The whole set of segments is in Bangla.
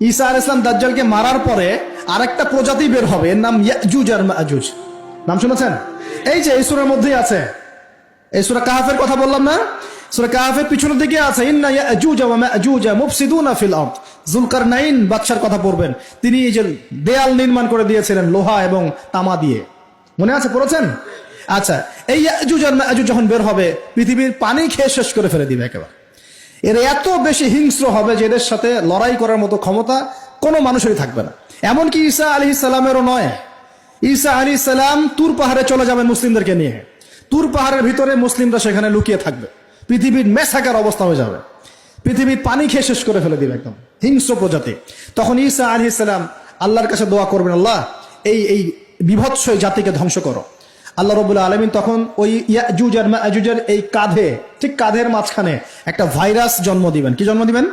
ঈসা আলাইহিস সালাম দাজ্জালকে মারার পরে আরেকটা প্রজাতি বের হবে, এর নাম ইয়াজুজ আর মাজুজ। নাম শুনেছেন? এই যে এই সূরার মধ্যেই আছে, এই সূরা কাহফের কথা বললাম না, সূরা কাহফের পিছনের দিকে আছে ইন্না ইয়াজুজ ওয়া মাজুজ মুফসিদুনা ফিল আরদ। যুলকারনাইন বাদশার কথা পড়বেন, তিনি এই যে দেয়াল নির্মাণ করে দিয়েছিলেন লোহা এবং তামা দিয়ে, মনে আছে, পড়েছেন? আচ্ছা, এই ইয়াজুজ আর মাজুজ যখন বের হবে পৃথিবীর পানি খেয়ে শেষ করে ফেলে দিবে একেবারে। এর এত বেশি হিংস্র হবে যে এদের সাথে লড়াই করার মতো ক্ষমতা কোনো মানুষেরই থাকবে না। এমনকি ঈসা আলাইহিস সালামেরও নয়। ঈসা আলাইহিস সালাম তুর পাহাড়ে চলে যাবেন মুসলিমদেরকে নিয়ে, তুর পাহাড়ের ভিতরে মুসলিমরা সেখানে লুকিয়ে থাকবে, পৃথিবীর মেসাকার অবস্থা হয়ে যাবে, পৃথিবীর পানি খেয়ে শেষ করে ফেলে দিবে, একদম হিংস্র প্রজাতি। তখন ঈসা আলাইহিস সালাম আল্লাহর কাছে দোয়া করবেন, আল্লাহ এই বিভৎস জাতিকে ধ্বংস করো। আল্লাহ রাব্বুল আলামিন তখন ওই ইয়াজুজ আর মাজুজের এই কাঁধে, ঠিক কাঁধের মাঝখানে একটা ভাইরাস জন্ম দিবেন। কি জন্ম দিবেন?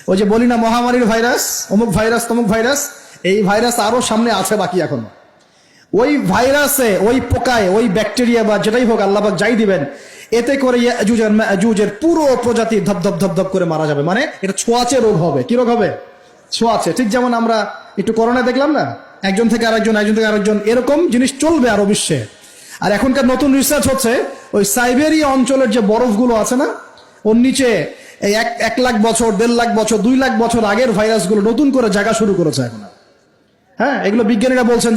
ওই যে বলি না মহামারীর ভাইরাস, অমুক ভাইরাস তমুক ভাইরাস, এই ভাইরাস আরো সামনে আছে বাকি এখনো। ওই ভাইরাসে, ওই পোকায়, ওই ব্যাকটেরিয়া বা যেটাই হোক আল্লাহ পাক যাই দিবেন, এতে করে ইয়াজুজ আর মাজুজের পুরো প্রজাতি ধপ ধপ ধপ ধপ করে মারা যাবে। মানে এটা ছোঁয়াচে রোগ হবে। কি রোগ হবে? ছোঁয়াচে। ঠিক যেমন আমরা একটু করোনা দেখলাম না, একজন থেকে আরেকজন, একজন থেকে আরেকজন, এরকম জিনিস চলবে আরো বিশ্বে। আর এখনকার নতুন রিসার্চ হচ্ছে ওই সাইবেরিয়া অঞ্চলের যে বরফগুলো আছে না, ওর নিচে এই 1 লাখ বছর, 1.5 লাখ বছর, 2 লাখ বছর আগের ভাইরাসগুলো নতুন করে জায়গা শুরু করেছে এখন। হ্যাঁ, এগুলো বিজ্ঞানীরা বলছেন।